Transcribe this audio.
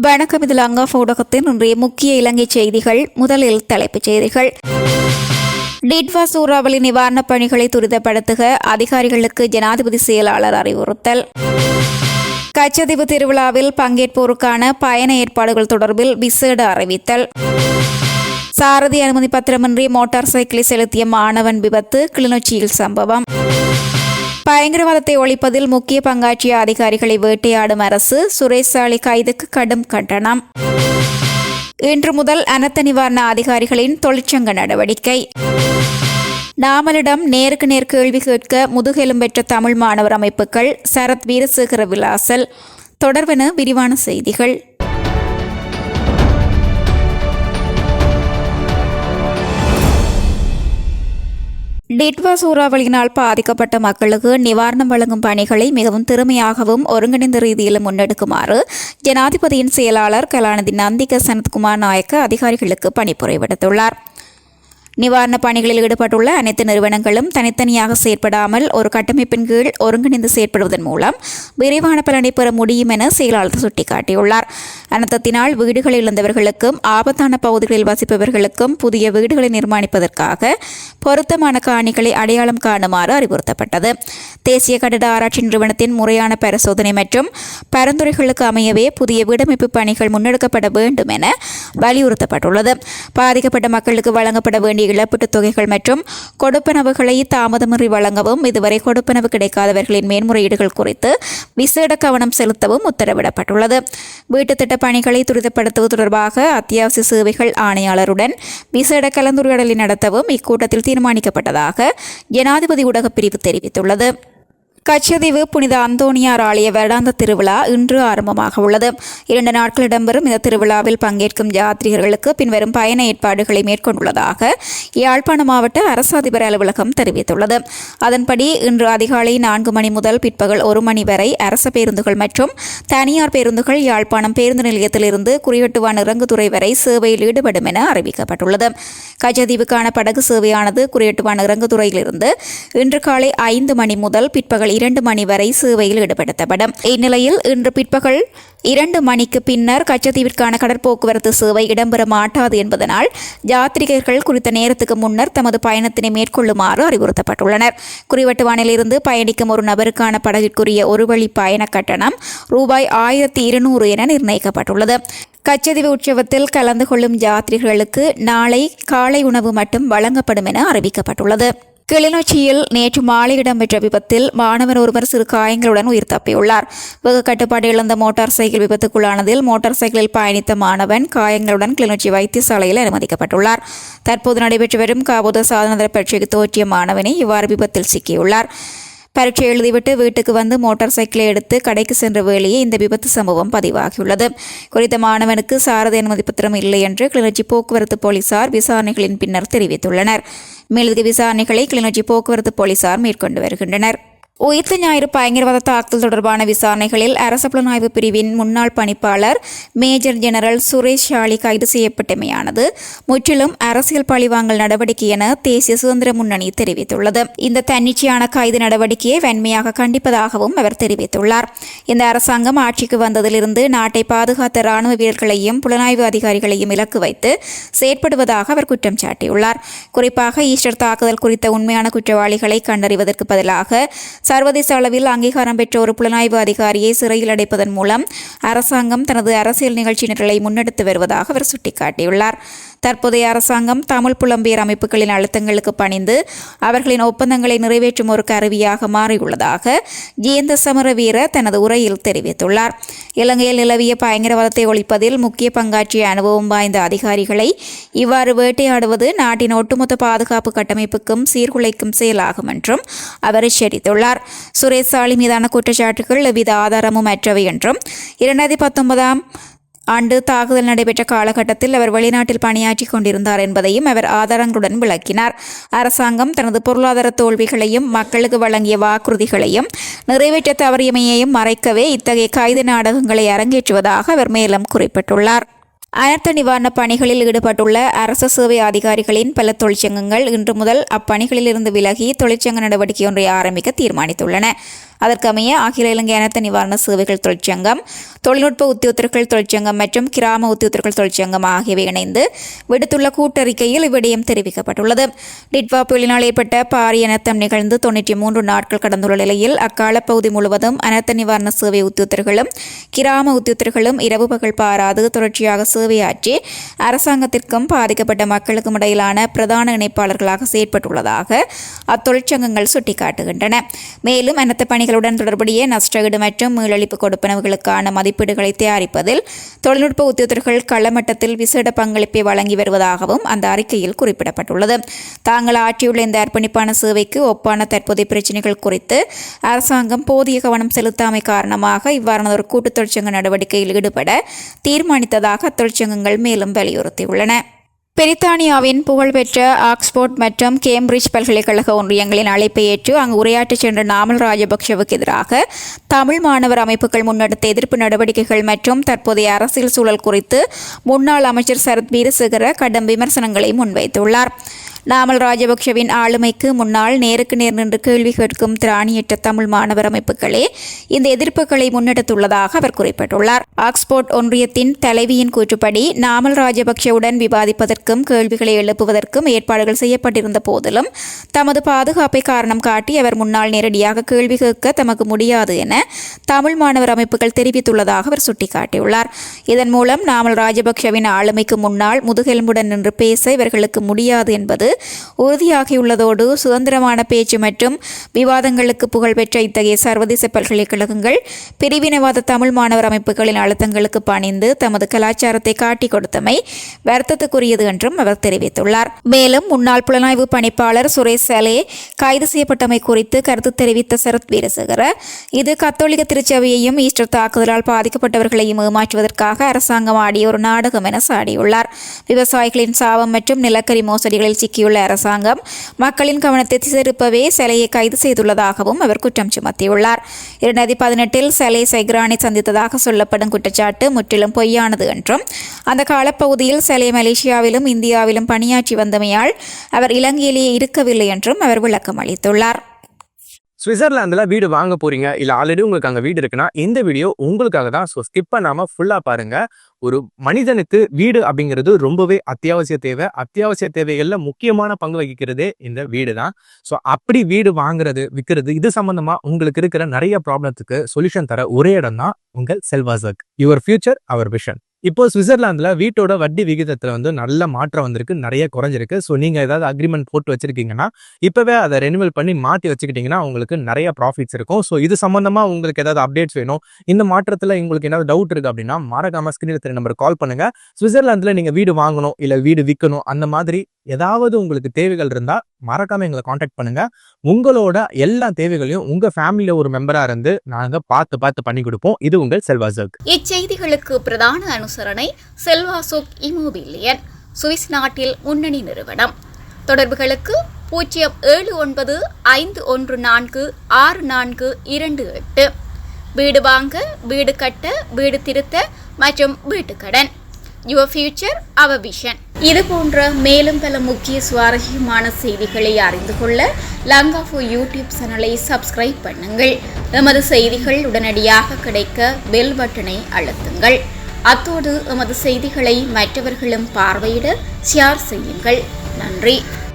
வணக்கம். இது லங்காஃப் ஊடகத்தின் இன்றைய முக்கிய இலங்கை செய்திகள். முதலில் தலைப்புச் செய்திகள். டிட்வா சூறாவளி நிவாரணப் பணிகளை துரிதப்படுத்துக அதிகாரிகளுக்கு ஜனாதிபதி செயலாளர் அறிவுறுத்தல். கச்சதீவு திருவிழாவில் பங்கேற்போருக்கான பயண ஏற்பாடுகள் தொடர்பில் விசேட அறிவித்தல். சாரதி அனுமதி பத்திரமின்றி மோட்டார் சைக்கிளை செலுத்திய மாணவன் விபத்து, கிளிநொச்சியில் சம்பவம். பயங்கரவாதத்தை ஒழிப்பதில் முக்கிய பங்காற்றிய அதிகாரிகளை வேட்டையாடும் அரசு, சுரேஷ் சாலி கைதுக்கு கடும் கண்டனம். இன்று முதல் அனர்த்த நிவாரண அதிகாரிகளின் தொழிற்சங்க நடவடிக்கை. நாமலிடம் நேருக்கு நேர் கேள்வி கேட்க முதுகெலும்பெற்ற தமிழ் மாணவர் அமைப்புகள், சரத் வீரசேகர விலாசல். தொடர்பென விரிவான செய்திகள். டிட்வா சூறாவளியினால் பாதிக்கப்பட்ட மக்களுக்கு நிவாரணம் வழங்கும் பணிகளை மிகவும் திறமையாகவும் ஒருங்கிணைந்த ரீதியில் முன்னெடுக்குமாறு ஜனாதிபதியின் செயலாளர் கலாநிதி நந்திக சனத்குமார் நாயக்க அதிகாரிகளுக்கு பணிப்புரை விடுத்துள்ளார். நிவாரணப் பணிகளில் ஈடுபட்டுள்ள அனைத்து நிறுவனங்களும் தனித்தனியாக செயற்படாமல் ஒரு கட்டமைப்பின் கீழ் ஒருங்கிணைந்து செயற்படுவதன் மூலம் விரைவான பலனை பெற முடியும் என செயலாளர் சுட்டிக்காட்டியுள்ளார். அனர்த்தத்தினால் வீடுகளை இழந்தவர்களுக்கும் ஆபத்தான பகுதிகளில் வசிப்பவர்களுக்கும் புதிய வீடுகளை நிர்மாணிப்பதற்காக பொருத்தமான காணிகளை அடையாளம் காணுமாறு அறிவுறுத்தப்பட்டது. தேசிய கட்டட ஆராய்ச்சி நிறுவனத்தின் முறையான பரிசோதனை மற்றும் பரிந்துரைகளுக்கு அமையவே புதிய வீடமைப்பு பணிகள் முன்னெடுக்கப்பட வேண்டும் என வலியுறுத்தப்பட்டுள்ளது. பாதிக்கப்பட்ட மக்களுக்கு வழங்கப்பட வேண்டிய இழப்பீட்டுத் தொகைகள் மற்றும் கொடுப்பனவுகளை தாமதமின்றி வழங்கவும், இதுவரை கொடுப்பனவு கிடைக்காதவர்களின் மேன்முறையீடுகள் குறித்து விசேட கவனம் செலுத்தவும் உத்தரவிடப்பட்டுள்ளது. வீட்டுத் திட்ட பணிகளை துரிதப்படுத்துவது தொடர்பாக அத்தியாவசிய சேவைகள் ஆணையாளருடன் விசேட கலந்துரையாடலை நடத்தவும் இக்கூட்டத்தில் தீர்மானிக்கப்பட்டதாக ஜனாதிபதி ஊடகப் பிரிவு தெரிவித்துள்ளது. கச்சதீவு புனித அந்தோணியார் ஆலய வருடாந்த திருவிழா இன்று ஆரம்பமாக உள்ளது. 2 நாட்கள் இடம்பெறும் இந்த திருவிழாவில் பங்கேற்கும் யாத்ரீகர்களுக்கு பின்வரும் பயண ஏற்பாடுகளை மேற்கொண்டுள்ளதாக யாழ்ப்பாண மாவட்ட அரசு அதிபர் அலுவலகம் தெரிவித்துள்ளது. அதன்படி இன்று அதிகாலை 4 மணி முதல் பிற்பகல் 1 மணி வரை அரச பேருந்துகள் மற்றும் தனியார் பேருந்துகள் யாழ்ப்பாணம் பேருந்து நிலையத்திலிருந்து குறியட்டுவான் இறங்குதுறை வரை சேவையில் ஈடுபடும் என அறிவிக்கப்பட்டுள்ளது. கச்சதீவுக்கான படகு சேவையானது குறியட்டுவான் இறங்குதுறையிலிருந்து இன்று காலை 5 மணி முதல் பிற்பகல் 2 மணி வரை சேவையில் ஈடுபடுத்தப்படும். இந்நிலையில் இன்று பிற்பகல் 2 மணிக்கு பின்னர் கச்சதீவிற்கான கடற்போக்குவரத்து சேவை இடம்பெற மாட்டாது என்பதனால் யாத்ரிகர்கள் குறித்த நேரத்துக்கு முன்னர் தமது பயணத்தினை மேற்கொள்ளுமாறு அறிவுறுத்தப்பட்டுள்ளனர். குறிவட்டுவானிலிருந்து பயணிக்கும் ஒரு நபருக்கான படகிற்குரிய ஒரு வழி பயண கட்டணம் ரூபாய் 1200 என நிர்ணயிக்கப்பட்டுள்ளது. கச்சதீவு உற்சவத்தில் கலந்து கொள்ளும் யாத்ரிகர்களுக்கு நாளை காலை உணவு மட்டும் வழங்கப்படும் என அறிவிக்கப்பட்டுள்ளது. கிளிநொச்சியில் நேற்று மாலை இடம்பெற்ற விபத்தில் மாணவர் ஒருவர் சிறு காயங்களுடன் உயிர் தப்பியுள்ளார். வேக கட்டுப்பாடு இழந்த மோட்டார் சைக்கிள் விபத்துக்குள்ளானதில் மோட்டார் சைக்கிளில் பயணித்த மாணவன் காயங்களுடன் கிளிநொச்சி வைத்தியசாலையில் அனுமதிக்கப்பட்டுள்ளார். தற்போது நடைபெற்று வரும் காபோத சாதனதர பரீட்சைக்கு தோற்றிய மாணவனை இவ்வாறு விபத்தில் சிக்கியுள்ளார். பரீட்சை எழுதிவிட்டு வீட்டுக்கு வந்து மோட்டார் சைக்கிளை எடுத்து கடைக்கு சென்ற வேளையே இந்த விபத்து சம்பவம் பதிவாகியுள்ளது. குறித்த மாணவனுக்கு சாரதி அனுமதி பத்திரம் இல்லை என்று கிளிநொச்சி போக்குவரத்து போலீசார் விசாரணைகளின் பின்னர் தெரிவித்துள்ளனர். மேலதிக விசாரணைகளை கிளிநொச்சி போக்குவரத்து போலீசார் மேற்கொண்டு வருகின்றனர். உயிர்த்த ஞாயிறு பயங்கரவாத தாக்குதல் தொடர்பான விசாரணைகளில் அரச புலனாய்வு பிரிவின் முன்னாள் பணிப்பாளர் மேஜர் ஜெனரல் சுரேஷ் சாலி கைது செய்யப்பட்டமையானது முற்றிலும் அரசியல் பழிவாங்கல் நடவடிக்கை என தேசிய சுதந்திர முன்னணி தெரிவித்துள்ளது. இந்த தன்னிச்சையான கைது நடவடிக்கையை வன்மையாக கண்டிப்பதாகவும் அவர் தெரிவித்துள்ளார். இந்த அரசாங்கம் ஆட்சிக்கு வந்ததிலிருந்து நாட்டை பாதுகாத்த இராணுவ வீரர்களையும் புலனாய்வு அதிகாரிகளையும் இலக்கு வைத்து செயற்படுவதாக அவர் குற்றம் சாட்டியுள்ளார். குறிப்பாக ஈஸ்டர் தாக்குதல் குறித்த உண்மையான குற்றவாளிகளை கண்டறிவதற்கு பதிலாக சர்வதேச அளவில் அங்கீகாரம் பெற்ற ஒரு புலனாய்வு அதிகாரியை சிறையில் அடைப்பதன் மூலம் அரசாங்கம் தனது அரசியல் நிகழ்ச்சி நிரலை முன்னெடுத்து வருவதாக அவர் சுட்டிக்காட்டியுள்ளார். தற்போதைய அரசாங்கம் தமிழ் புலம்பெயர் அமைப்புகளின் அழுத்தங்களுக்கு பணிந்து அவர்களின் ஒப்பந்தங்களை நிறைவேற்றும் ஒரு கருவியாக மாறியுள்ளதாக ஜேந்த சமரவீர தனது உரையில் தெரிவித்துள்ளார். இலங்கையில் நிலவிய பயங்கரவாதத்தை ஒழிப்பதில் முக்கிய பங்காற்றிய அனுபவம் வாய்ந்த அதிகாரிகளை இவ்வாறு வேட்டையாடுவது நாட்டின் ஒட்டுமொத்த பாதுகாப்பு கட்டமைப்புக்கும் சீர்குலைக்கும் செயலாகும் என்றும் அவர் எச்சரித்துள்ளார். சுரேஷ் சாலி மீதான குற்றச்சாட்டுகள் எவ்வித ஆதாரமும் அற்றவை என்றும் 2019ஆம் ஆண்டு தாக்குதல் நடைபெற்ற காலகட்டத்தில் அவர் வெளிநாட்டில் பணியாற்றிக் கொண்டிருந்தார் என்பதையும் அவர் ஆதாரங்களுடன் விளக்கினார். அரசாங்கம் தனது பொருளாதார தோல்விகளையும் மக்களுக்கு வழங்கிய வாக்குறுதிகளையும் நிறைவேற்ற தவறியமையையும் மறைக்கவே இத்தகைய கைது நாடகங்களை அரங்கேற்றுவதாக அவர் மேலும் குறிப்பிட்டுள்ளார். அனர்த்த நிவாரணப் பணிகளில் ஈடுபட்டுள்ள அரச சேவை அதிகாரிகளின் பல தொழிற்சங்கங்கள் இன்று முதல் அப்பணிகளிலிருந்து விலகி தொழிற்சங்க நடவடிக்கை ஒன்றை ஆரம்பிக்க தீர்மானித்துள்ளன. அதற்கமைய அகில இலங்கை அனர்த்த நிவாரண சேவைகள் தொழிற்சங்கம், தொழில்நுட்ப உத்தியோகத்தர்கள் தொழிற்சங்கம் மற்றும் கிராம உத்தியோகத்தர்கள் தொழிற்சங்கம் ஆகியவை இணைந்து விடுத்துள்ள கூட்டறிக்கையில் இவ்விடயம் தெரிவிக்கப்பட்டுள்ளது. டிட்வா புயலினால் ஏற்பட்ட பாரிய அனர்த்தம் நிகழ்ந்து 93 நாட்கள் கடந்துள்ள நிலையில் அக்காலப்பகுதி முழுவதும் அனர்த்த நிவாரண சேவை உத்தியோகத்தர்களும் கிராம உத்தியோகத்தர்களும் இரவு பகல் பாராது தொடர்ச்சியாக சேவையாற்றி அரசாங்கத்திற்கும் பாதிக்கப்பட்ட மக்களுக்கும் இடையிலான பிரதான இணைப்பாளர்களாக செயற்பட்டுள்ளதாக அத்தொழிற்சங்கங்கள் சுட்டிக்காட்டுகின்றன. மேலும் அனர்த்த பணிகளுடன் தொடர்புடைய நஷ்டஈடு மற்றும் மீளளிப்பு கொடுப்பனவுகளுக்கான மதிப்பீடுகளை தயாரிப்பதில் தொழில்நுட்ப உத்தியோகத்தர்கள் களமட்டத்தில் விசேட பங்களிப்பை வழங்கி வருவதாகவும் அந்த அறிக்கையில் குறிப்பிடப்பட்டுள்ளது. தாங்கள் ஆற்றியுள்ள இந்த அர்ப்பணிப்பான சேவைக்கு ஒப்பான தற்போதைய பிரச்சினைகள் குறித்து அரசாங்கம் போதிய கவனம் செலுத்தாமை காரணமாக இவ்வாறான ஒரு கூட்டு தொழிற்சங்க நடவடிக்கையில் ஈடுபட தீர்மானித்ததாக தொழிற்சங்கங்கள் மேலும் வலியுறுத்தியுள்ளன. பிரித்தானியாவின் புகழ்பெற்ற ஆக்ஸ்போர்ட் மற்றும் கேம்பிரிட்ஜ் பல்கலைக்கழக ஒன்றியங்களின் அழைப்பை ஏற்று அங்கு உரையாற்றச் சென்ற நாமல் ராஜபக்ஷவுக்கு எதிராக தமிழ் மாணவர் அமைப்புகள் முன்னெடுத்த எதிர்ப்பு நடவடிக்கைகள் மற்றும் தற்போதைய அரசியல் சூழல் குறித்து முன்னாள் அமைச்சர் சரத் வீரசேகர கடும் விமர்சனங்களை முன்வைத்துள்ளார். நாமல் ராஜபக்ஷவின் ஆளுமைக்கு முன்னால் நேருக்கு நேர் நின்று கேள்வி கேட்கும் திராணியற்ற தமிழ் மாணவர் அமைப்புகளே இந்த எதிர்ப்புகளை முன்னெடுத்துள்ளதாக அவர் குறிப்பிட்டுள்ளார். ஆக்ஸ்போர்ட் ஒன்றியத்தின் தலைவியின் கூற்றுப்படி நாமல் ராஜபக்ஷவுடன் விவாதிப்பதற்கும் கேள்விகளை எழுப்புவதற்கும் ஏற்பாடுகள் செய்யப்பட்டிருந்த போதிலும் தமது பாதுகாப்பை காரணம் காட்டி அவர் முன்னால் நேரடியாக கேள்வி கேட்க தமக்கு முடியாது என தமிழ் மாணவர் அமைப்புகள் தெரிவித்துள்ளதாக அவர் சுட்டிக்காட்டியுள்ளார். இதன் மூலம் நாமல் ராஜபக்ஷவின் ஆளுமைக்கு முன்னால் முதுகெலும்புடன் நின்று பேச இவர்களுக்கு முடியாது என்பது உறுதியாகியுள்ளதோடு சுதந்திரமான பேச்சு மற்றும் விவாதங்களுக்கு புகழ்பெற்ற இத்தகைய சர்வதேச பல்கலைக்கழகங்கள் பிரிவினைவாத தமிழ் மாணவர் அமைப்புகளின் அழுத்தங்களுக்கு பணிந்து தமது கலாச்சாரத்தை காட்டிக் கொடுத்தமை வருத்தத்துக்குரியது என்றும் அவர் தெரிவித்துள்ளார். மேலும் முன்னாள் புலனாய்வு பணிப்பாளர் சுரேஷ் சலே கைது செய்யப்பட்டமை குறித்து கருத்து தெரிவித்த சரத் வீரசேகர இது கத்தோலிக்க திருச்சபையையும் ஈஸ்டர் தாக்குதலால் பாதிக்கப்பட்டவர்களையும் ஏமாற்றுவதற்காக அரசாங்கம் ஆடிய ஒரு நாடகம் என சாடியுள்ளார். விவசாயிகளின் சாபம் மற்றும் நிலக்கரி மோசடிகளில் சிக்கியுள்ள அரசாங்கம் மக்களின் கவனத்தை திசைதிருப்பவே சலையை கைது செய்துள்ளதாகவும் அவர் குற்றம் சுமத்தியுள்ளார். 2018 சலை சைக்ரானை சந்தித்ததாக சொல்லப்படும் குற்றச்சாட்டு முற்றிலும் பொய்யானது என்றும் அந்த காலப்பகுதியில் சலை மலேசியாவிலும் இந்தியாவிலும் பணியாற்றி வந்தமையால் அவர் இலங்கையிலேயே இருக்கவில்லை என்றும் அவர் விளக்கம் அளித்துள்ளார். சுவிட்சர்லாந்துல வீடு வாங்க போறீங்க இல்ல ஆல்ரெடி உங்களுக்கு அங்க வீடு இருக்குன்னா இந்த வீடியோ உங்களுக்காக தான். ஸோ ஸ்கிப் பண்ணாம ஃபுல்லா பாருங்க. ஒரு மனிதனுக்கு வீடு அப்படிங்கிறது ரொம்பவே அத்தியாவசிய தேவை. அத்தியாவசிய தேவைகள்ல முக்கியமான பங்கு வகிக்கிறதே இந்த வீடு தான். ஸோ அப்படி வீடு வாங்குறது விற்கிறது இது சம்பந்தமா உங்களுக்கு இருக்கிற நிறைய ப்ராப்ளத்துக்கு சொல்யூஷன் தர ஒரே இடம் தான் உங்கள் செல்வாசக். Your future our vision. இப்போ சுவிட்சர்லாந்துல வீட்டோட வட்டி விகிதத்துல நல்ல மாற்றம் வந்திருக்கு, நிறைய குறைஞ்சிருக்கு. ஸோ நீங்க ஏதாவது அக்ரிமெண்ட் போட்டு வச்சிருக்கீங்கன்னா இப்பவே அதை ரெனிவல் பண்ணி மாற்றி வச்சுக்கிட்டீங்கன்னா உங்களுக்கு நிறைய ப்ராஃபிட்ஸ் இருக்கும். ஸோ இது சம்பந்தமா உங்களுக்கு ஏதாவது அப்டேட்ஸ் வேணும், இந்த மாற்றத்துல உங்களுக்கு ஏதாவது டவுட் இருக்கு அப்படின்னா மறக்காம ஸ்கிரீன்ல தெரிய நம்பர் கால் பண்ணுங்க. சுவிட்சர்லாந்துல நீங்க வீடு வாங்கணும் இல்ல வீடு விற்கணும் அந்த மாதிரி ஏதாவது உங்களுக்கு தேவைகள் இருந்தா மறக்காம எங்களை காண்டாக்ட் பண்ணுங்க. உங்களோட எல்லா தேவைகளையும் உங்க ஃபேமிலியில ஒரு மெம்பரா இருந்து நாங்க பார்த்து பண்ணி கொடுப்போம். இது உங்கள் செல்வாசோக். இச்செய்திகளுக்கு பிரதான அனுசரணை செல்வாசோக் இமோபிலியன், சுவிஸ் நாட்டில் முன்னணி நிறுவனம். தொடர்புகளுக்கு 095146428. வீடு வாங்க, வீடு கட்ட, வீடு திருத்த மற்றும் வீட்டுக்கடன். Your future our vision. இது போன்ற மேலும் பல முக்கிய சுவாரஸ்யமான செய்திகளை அறிந்து கொள்ள லங்காஃபோ யூடியூப் சேனலை சப்ஸ்கிரைப் பண்ணுங்கள். எமது செய்திகள் உடனடியாக கிடைக்க பெல் பட்டனை அழுத்துங்கள். அத்தோடு எமது செய்திகளை மற்றவர்களும் பார்வையிட ஷேர் செய்யுங்கள். நன்றி.